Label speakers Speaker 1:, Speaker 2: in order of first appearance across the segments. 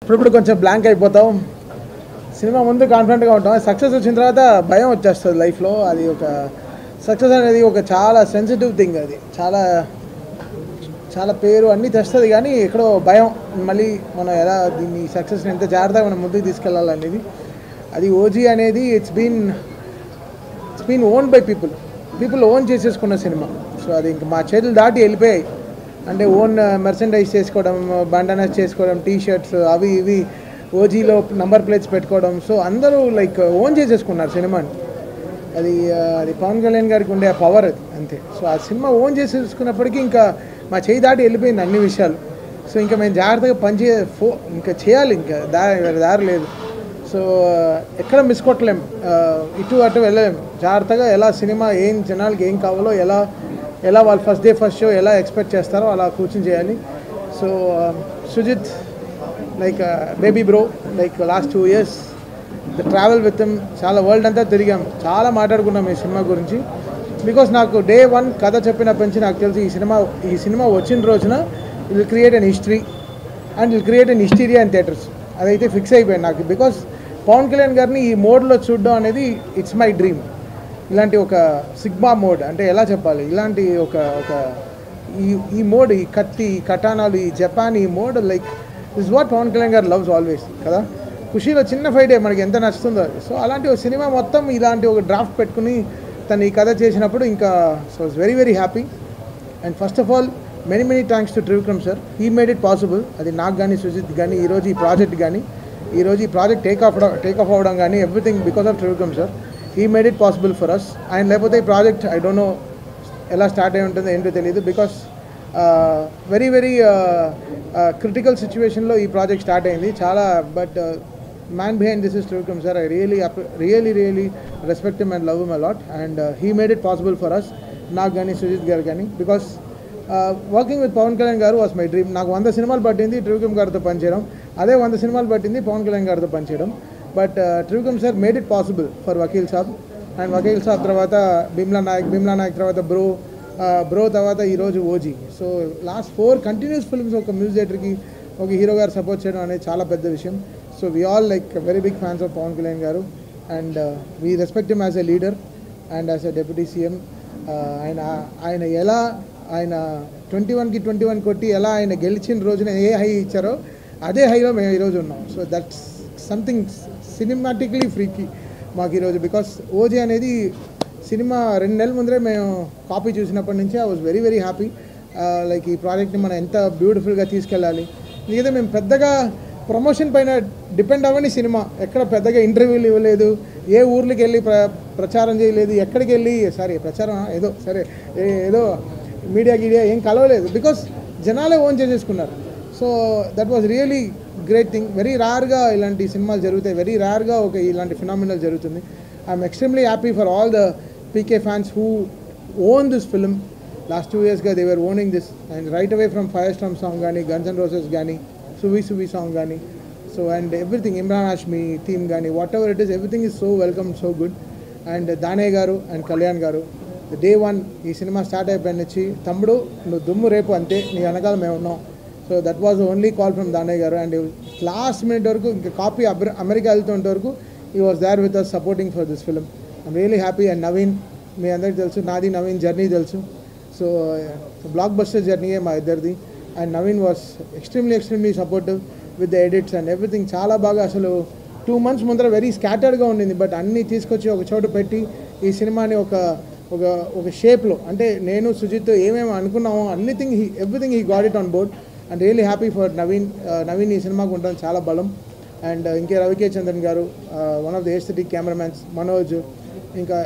Speaker 1: ఇప్పుడు కొంచెం బ్లాంక్ అయిపోతాం. సినిమా ముందు కాన్ఫిడెంట్గా ఉంటాం, సక్సెస్ వచ్చిన తర్వాత భయం వచ్చేస్తుంది లైఫ్లో. అది ఒక సక్సెస్ అనేది ఒక చాలా సెన్సిటివ్ థింగ్. అది చాలా చాలా పేరు అన్నీ తెస్తుంది, కానీ ఎక్కడో భయం. మళ్ళీ మనం ఎలా దీన్ని సక్సెస్ని ఎంత జాగ్రత్తగా మనం ముందుకు తీసుకెళ్ళాలనేది. అది ఓజీ అనేది it's been own by people own చేసేసుకున్న సినిమా. సో అది ఇంకా మా చేతులు దాటి వెళ్ళిపోయాయి. అంటే ఓన్ మెర్సెండైజ్ చేసుకోవడం, బండనస్ చేసుకోవడం, టీషర్ట్స్ అవి ఇవి, ఓజీలో నంబర్ ప్లేట్స్ పెట్టుకోవడం. సో అందరూ లైక్ ఓన్ చేసేసుకున్నారు సినిమాని. అది పవన్ కళ్యాణ్ గారికి ఉండే ఆ పవర్ అది, అంతే. సో ఆ సినిమా ఓన్ చేసేసుకున్నప్పటికీ ఇంకా మా చేయి దాటి వెళ్ళిపోయింది అన్ని విషయాలు. సో ఇంకా మేము జాగ్రత్తగా ఇంకా చేయాలి, ఇంకా దారి లేదు. సో ఎక్కడ మిస్ కొట్టలేం, ఇటు అటు వెళ్ళలేం. జాగ్రత్తగా ఎలా సినిమా ఏం జనాలకి ఏం కావాలో, ఎలా వాళ్ళు ఫస్ట్ షో ఎలా ఎక్స్పెక్ట్ చేస్తారో అలా కూర్చొని చేయాలి. So Sujeeth like baby bro, like last 2 years the travel with him, చాలా వరల్డ్ అంతా తిరిగాం, చాలా మాట్లాడుకున్నాం ఈ సినిమా గురించి. బికాస్ నాకు Day 1 కథ చెప్పినప్పటి నుంచి నాకు తెలిసి ఈ సినిమా వచ్చిన రోజున it will create an history and will create an hysteria in theatres. అదైతే ఫిక్స్ అయిపోయింది నాకు. బికాస్ పవన్ కళ్యాణ్ గారిని ఈ మోడ్లో చూడడం అనేది ఇట్స్ మై డ్రీమ్. ఇలాంటి ఒక సిగ్మా మోడ్ అంటే ఎలా చెప్పాలి, ఇలాంటి ఒక ఈ మోడ్, ఈ కత్తి, ఈ కటానాలు, ఈ జపాన్, ఈ mode, like this what Pawan Kalyan garu loves always కదా. ఖుషీలో చిన్న ఫైటే మనకి ఎంత నచ్చుతుందో అది. సో అలాంటి ఒక సినిమా మొత్తం ఇలాంటి ఒక డ్రాఫ్ట్ పెట్టుకుని తను ఈ కథ చేసినప్పుడు ఇంకా so it's very very happy. And first of all many thanks to Trivikram sir. He made it possible. అది నాకు కానీ, సుజిత్ కానీ, ఈరోజు ఈ ప్రాజెక్ట్ కానీ, ఈరోజు ఈ ప్రాజెక్ట్ టేక్ ఆఫ్ అవ్వడం కానీ, everything because of Trivikram sir. He made it possible for us. ఆయన లేకపోతే ఈ ప్రాజెక్ట్ ఐ డోంట్ నో ఎలా స్టార్ట్ అయి ఉంటుందో ఏంటో తెలియదు. బికాస్ వెరీ క్రిటికల్ సిచ్యువేషన్లో ఈ ప్రాజెక్ట్ స్టార్ట్ అయింది చాలా. But man behind this is Trivikram sir. I really respect him and love him a lot. And he made it possible for us, నాకు కానీ, సుజిత్ గారు కానీ. Because working with Pawan Kalyan garu was my dream. నాకు 100 సినిమాలు పట్టింది త్రివిక్రమ్ గారితో పనిచేయడం, అదే 100 సినిమాలు పట్టింది పవన్ కళ్యాణ్ గారితో పనిచేయడం. But Trivikram sir made it possible for Vakeel Saab. And Vakeel Saab తర్వాత భీమ్లా నాయక్ తర్వాత బ్రో తర్వాత ఈరోజు OG. So last 4 continuous films ఒక మ్యూజిక్ డైరెక్టర్కి, ఒక హీరో గారు సపోర్ట్ చేయడం అనేది చాలా పెద్ద విషయం. So we all like very big fans of Pawan Kalyan garu. And we respect him as a leader and as a deputy CM. ఆయన ఎలా 21 కొట్టి ఎలా ఆయన గెలిచిన రోజున ఏ హై ఇచ్చారో అదే హైలో మేము ఈరోజు ఉన్నాం. సో దట్స్ సంథింగ్ సినిమాటిక్లీ ఫ్రీకి మాకు ఈరోజు. బికాస్ ఓజీ అనేది సినిమా 2 నెలల ముందరే మేము కాపీ చూసినప్పటి నుంచి I was very happy. Like ఈ ప్రాజెక్ట్ని మనం ఎంత బ్యూటిఫుల్గా తీసుకెళ్ళాలి. లేదా మేము పెద్దగా ప్రమోషన్ పైన డిపెండ్ అవ్వని సినిమా, ఎక్కడ పెద్దగా ఇంటర్వ్యూలు ఇవ్వలేదు, ఏ ఊర్లకి వెళ్ళి ప్రచారం చేయలేదు, ఎక్కడికి వెళ్ళి ప్రచారం ఏదో మీడియా ఏం కలవలేదు. బికాస్ జనాలే ఓన్ చేసేసుకున్నారు. So that was really great thing. Very రేర్గా ఇలాంటి సినిమాలు జరుగుతాయి, వెరీ రేర్గా ఇలాంటి ఫినామినల్ జరుగుతుంది. I'm extremely happy for all the PK fans who own this film. Last 2 yearsగా they were owning this. And right away from Firestorm song కానీ, guns and roses కానీ, సువి సాంగ్ కానీ, so and everything, Imran Hashmi theme కానీ, whatever it is, everything is so welcome, so good. And దానే గారు and Kalyan గారు, Day 1 ఈ cinema start అయిపోయిన నుంచి, తమ్ముడు నువ్వు దుమ్ము రేపు అంతే, నీ వెనకాల మేము ఉన్నాం. So that was only call from Danayya garu. And last minute వరకు ఇంకా కాపీ అమెరికా వెళ్తుంటే వరకు ఈ was there with us supporting for this film. I'm really happy. And Naveen, మీ అందరికీ తెలుసు, నాది నవీన్ జర్నీ తెలుసు. సో బ్లాక్ బస్టర్ జర్నీయే మా ఇద్దరిది. And Naveen was extremely supportive with the edits and everything. చాలా బాగా, అసలు 2 months ముందర వెరీ స్కాటర్డ్గా ఉండింది, బట్ అన్నీ తీసుకొచ్చి ఒక చోట పెట్టి ఈ సినిమాని ఒక షేప్లో, అంటే నేను సుజిత్ ఏమేమి అనుకున్నామో everything he got it on board. And really happy for Naveen ఈ సినిమాకు ఉండడం చాలా బలం. అండ్ ఇంకే Ravi K Chandran garu, one of the aesthetic cameramens, Manoj, ఇంకా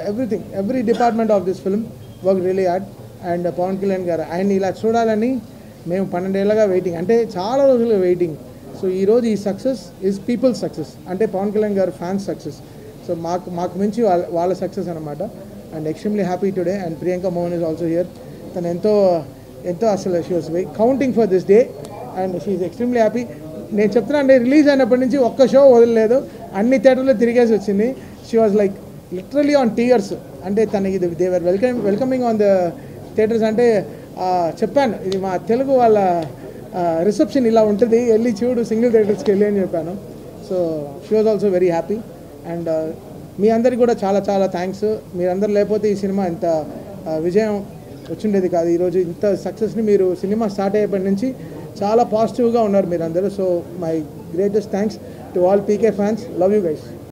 Speaker 1: every department of this film work really hard. And Pawan Kalyan garu, ఆయన్ని ఇలా చూడాలని మేము 12 ఏళ్ళగా వెయిటింగ్, అంటే చాలా రోజులుగా వెయిటింగ్. సో ఈరోజు ఈ సక్సెస్ ఈజ్ పీపుల్ సక్సెస్, అంటే పవన్ కళ్యాణ్ గారు ఫ్యాన్స్ సక్సెస్. సో మాకు మించి వాళ్ళ సక్సెస్ అనమాట. And extremely happy today. And Priyanka Mohan is also here. తను ఎంతో అసలు she was counting for this day and she is extremely happy. నేను చెప్తున్నా, అంటే రిలీజ్ అయినప్పటి నుంచి ఒక్క షో వదలలేదు, అన్ని థియేటర్లో తిరిగేసి వచ్చింది. She was like literally on tears. అంటే తనకి దేవర్ వెల్కమింగ్ ఆన్ ద థియేటర్స్. అంటే చెప్పాను, ఇది మా తెలుగు వాళ్ళ రిసెప్షన్ ఇలా ఉంటుంది, వెళ్ళి చూడు సింగిల్ థియేటర్స్కి వెళ్ళి అని చెప్పాను. So she was also very happy. And మీ అందరికీ కూడా చాలా చాలా థ్యాంక్స్. మీరందరూ లేకపోతే ఈ సినిమా ఇంత విజయం వచ్చిండేది కాదు. ఈరోజు ఇంత సక్సెస్ని మీరు సినిమా స్టార్ట్ అయ్యేప్పటి నుంచి చాలా పాజిటివ్గా ఉన్నారు మీరందరూ. So my greatest thanks to all PK fans. Love you guys.